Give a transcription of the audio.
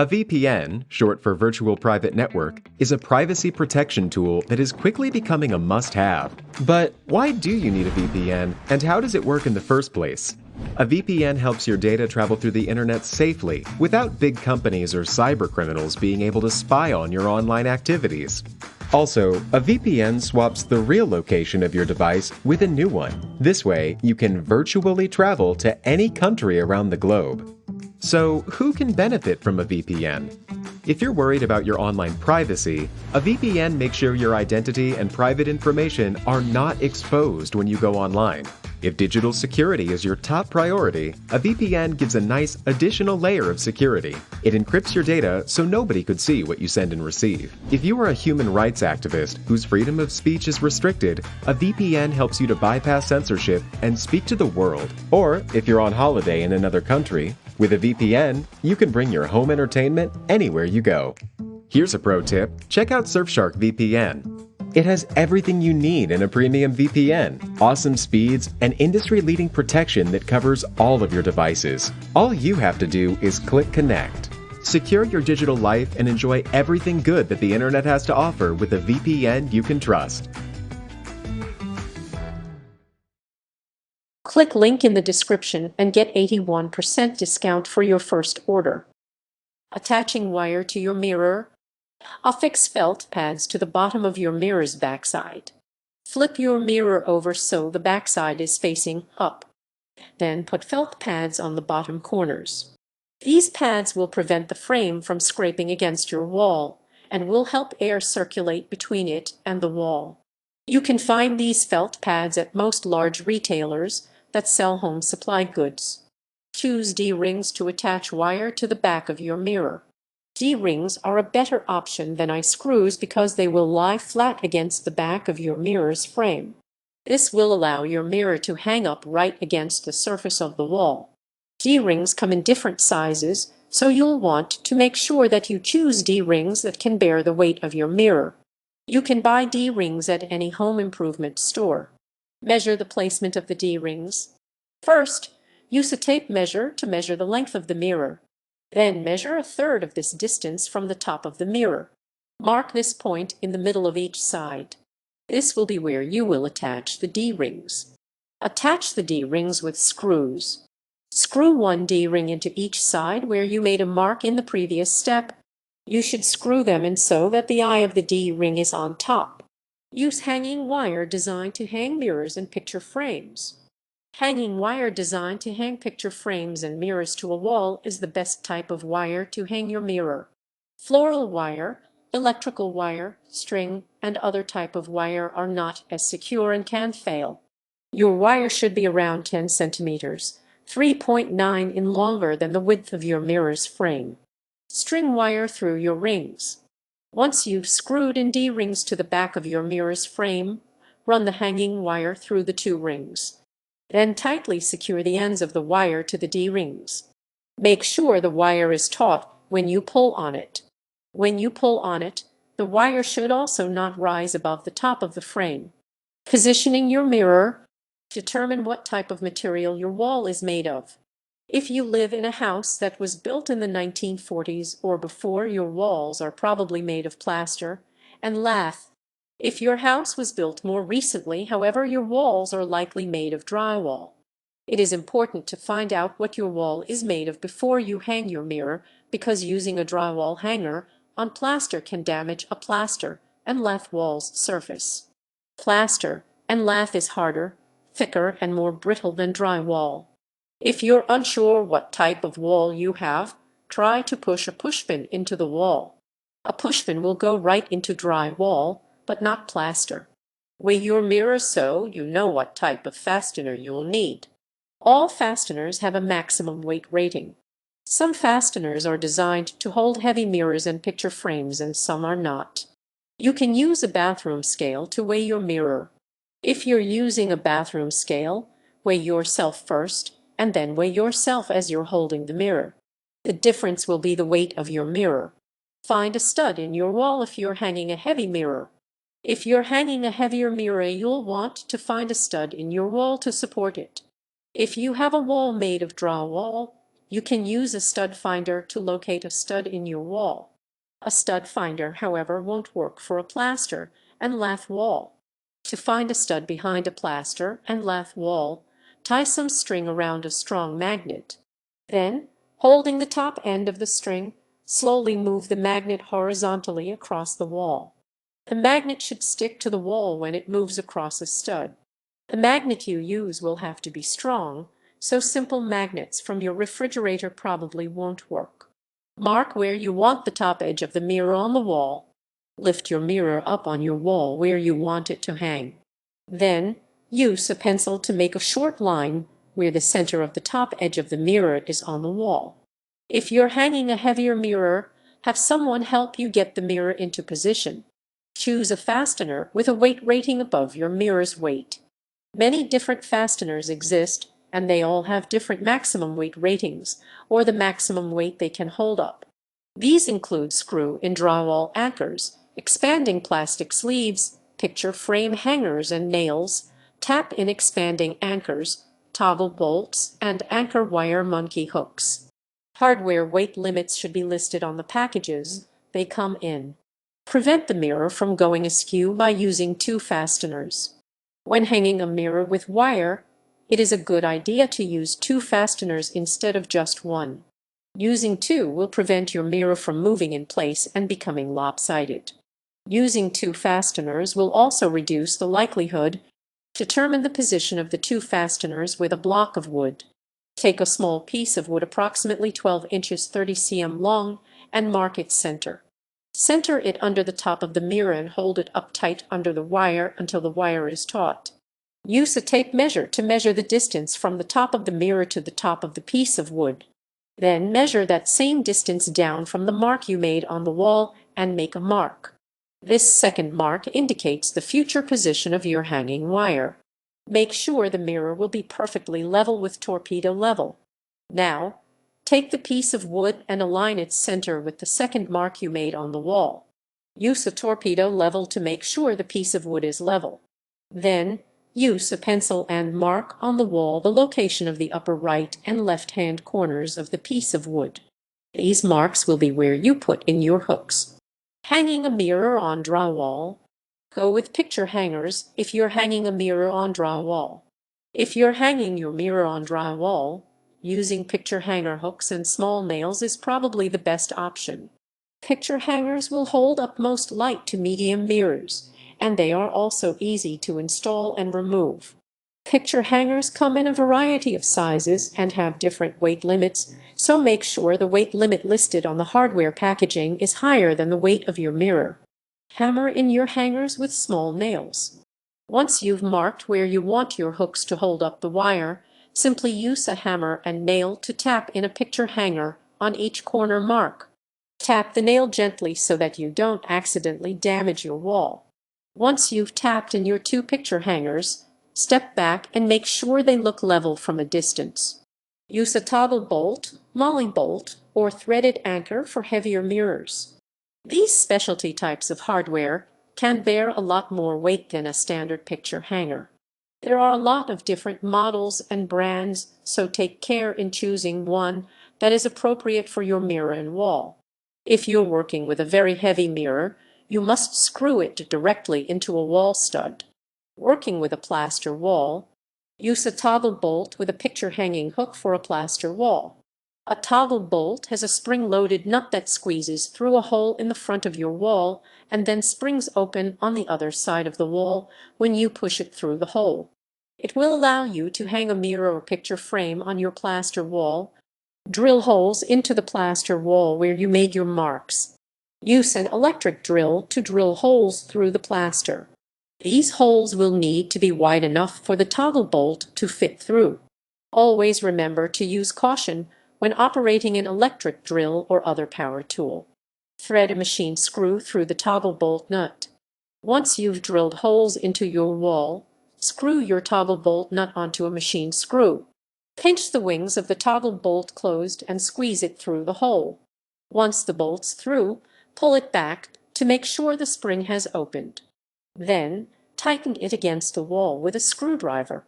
A VPN, short for Virtual Private Network, is a privacy protection tool that is quickly becoming a must-have. But why do you need a VPN, and how does it work in the first place? A VPN helps your data travel through the internet safely, without big companies or cybercriminals being able to spy on your online activities. Also, a VPN swaps the real location of your device with a new one. This way, you can virtually travel to any country around the globe. So, who can benefit from a VPN? If you're worried about your online privacy, a VPN makes sure your identity and private information are not exposed when you go online. If digital security is your top priority, a VPN gives a nice additional layer of security. It encrypts your data so nobody could see what you send and receive. If you are a human rights activist whose freedom of speech is restricted, a VPN helps you to bypass censorship and speak to the world. Or, if you're on holiday in another country, with a VPN, you can bring your home entertainment anywhere you go. Here's a pro tip: check out Surfshark VPN. It has everything you need in a premium VPN, awesome speeds, and industry-leading protection that covers all of your devices. All you have to do is click connect. Secure your digital life and enjoy everything good that the internet has to offer with a VPN you can trust. Click link in the description and get 81% discount for your first order. Attaching wire to your mirror. Affix felt pads to the bottom of your mirror's backside. Flip your mirror over so the backside is facing up. Then put felt pads on the bottom corners. These pads will prevent the frame from scraping against your wall and will help air circulate between it and the wall. You can find these felt pads at most large retailers that sell home supply goods. Choose D-rings to attach wire to the back of your mirror. D-rings are a better option than I-screws because they will lie flat against the back of your mirror's frame. This will allow your mirror to hang up right against the surface of the wall. D-rings come in different sizes, so you'll want to make sure that you choose D-rings that can bear the weight of your mirror. You can buy D-rings at any home improvement store. Measure the placement of the D-rings. First, use a tape measure to measure the length of the mirror. Then measure a third of this distance from the top of the mirror. Mark this point in the middle of each side. This will be where you will attach the D-rings. Attach the D-rings with screws. Screw one D-ring into each side where you made a mark in the previous step. You should screw them in so that the eye of the D-ring is on top. Use hanging wire designed to hang mirrors and picture frames. Hanging wire designed to hang picture frames and mirrors to a wall is the best type of wire to hang your mirror. Floral wire, electrical wire, string, and other type of wire are not as secure and can fail. Your wire should be around 10 centimeters, 3.9 in longer than the width of your mirror's frame. String wire through your rings. Once you've screwed in D-rings to the back of your mirror's frame, run the hanging wire through the two rings. Then tightly secure the ends of the wire to the D-rings. Make sure the wire is taut when you pull on it. When you pull on it, the wire should also not rise above the top of the frame. Positioning your mirror. Determine what type of material your wall is made of. If you live in a house that was built in the 1940s or before, your walls are probably made of plaster and lath. If your house was built more recently, however, your walls are likely made of drywall. It is important to find out what your wall is made of before you hang your mirror, because using a drywall hanger on plaster can damage a plaster and lath wall's surface. Plaster and lath is harder, thicker, and more brittle than drywall. If you're unsure what type of wall you have, try to push a pushpin into the wall. A pushpin will go right into drywall, but not plaster. Weigh your mirror so you know what type of fastener you'll need. All fasteners have a maximum weight rating. Some fasteners are designed to hold heavy mirrors and picture frames, and some are not. You can use a bathroom scale to weigh your mirror. If you're using a bathroom scale, weigh yourself first, and then weigh yourself as you're holding the mirror. The difference will be the weight of your mirror. Find a stud in your wall if you're hanging a heavy mirror. If you're hanging a heavier mirror, you'll want to find a stud in your wall to support it. If you have a wall made of drywall, You can use a stud finder to locate a stud in your wall. A stud finder, however, won't work for a plaster and lath wall. To find a stud behind a plaster and lath wall, tie some string around a strong magnet. Then, holding the top end of the string, slowly move the magnet horizontally across the wall. The magnet should stick to the wall when it moves across a stud. The magnet you use will have to be strong, so simple magnets from your refrigerator probably won't work. Mark where you want the top edge of the mirror on the wall. Lift your mirror up on your wall where you want it to hang. Then, use a pencil to make a short line where the center of the top edge of the mirror is on the wall. If you're hanging a heavier mirror, have someone help you get the mirror into position. Choose a fastener with a weight rating above your mirror's weight. Many different fasteners exist, and they all have different maximum weight ratings, or the maximum weight they can hold up. These include screw-in drywall anchors, expanding plastic sleeves, picture frame hangers and nails, tap-in expanding anchors, toggle bolts, and anchor wire monkey hooks. Hardware weight limits should be listed on the packages they come in. Prevent the mirror from going askew by using two fasteners. When hanging a mirror with wire, it is a good idea to use two fasteners instead of just one. Using two will prevent your mirror from moving in place and becoming lopsided. Using two fasteners will also reduce the likelihood. Determine the position of the two fasteners with a block of wood. Take a small piece of wood approximately 12 inches 30 cm long and mark its center. Center it under the top of the mirror and hold it up tight under the wire until the wire is taut. Use a tape measure to measure the distance from the top of the mirror to the top of the piece of wood. Then measure that same distance down from the mark you made on the wall and make a mark. This second mark indicates the future position of your hanging wire. Make sure the mirror will be perfectly level with torpedo level. Now, take the piece of wood and align its center with the second mark you made on the wall. Use a torpedo level to make sure the piece of wood is level. Then, use a pencil and mark on the wall the location of the upper right and left-hand corners of the piece of wood. These marks will be where you put in your hooks. Hanging a mirror on drywall. Go with picture hangers if you're hanging a mirror on drywall. If you're hanging your mirror on drywall, using picture hanger hooks and small nails is probably the best option. Picture hangers will hold up most light to medium mirrors, and they are also easy to install and remove. Picture hangers come in a variety of sizes and have different weight limits, so make sure the weight limit listed on the hardware packaging is higher than the weight of your mirror. Hammer in your hangers with small nails. Once you've marked where you want your hooks to hold up the wire, simply use a hammer and nail to tap in a picture hanger on each corner mark. Tap the nail gently so that you don't accidentally damage your wall. Once you've tapped in your two picture hangers, step back and make sure they look level from a distance. Use a toggle bolt, molly bolt, or threaded anchor for heavier mirrors. These specialty types of hardware can bear a lot more weight than a standard picture hanger. There are a lot of different models and brands, so take care in choosing one that is appropriate for your mirror and wall. If you're working with a very heavy mirror, you must screw it directly into a wall stud. Working with a plaster wall, use a toggle bolt with a picture hanging hook for a plaster wall. A toggle bolt has a spring-loaded nut that squeezes through a hole in the front of your wall and then springs open on the other side of the wall when you push it through the hole. It will allow you to hang a mirror or picture frame on your plaster wall. Drill holes into the plaster wall where you made your marks. Use an electric drill to drill holes through the plaster. These holes will need to be wide enough for the toggle bolt to fit through. Always remember to use caution when operating an electric drill or other power tool. Thread a machine screw through the toggle bolt nut. Once you've drilled holes into your wall, screw your toggle bolt nut onto a machine screw. Pinch the wings of the toggle bolt closed and squeeze it through the hole. Once the bolt's through, pull it back to make sure the spring has opened. Then, tighten it against the wall with a screwdriver.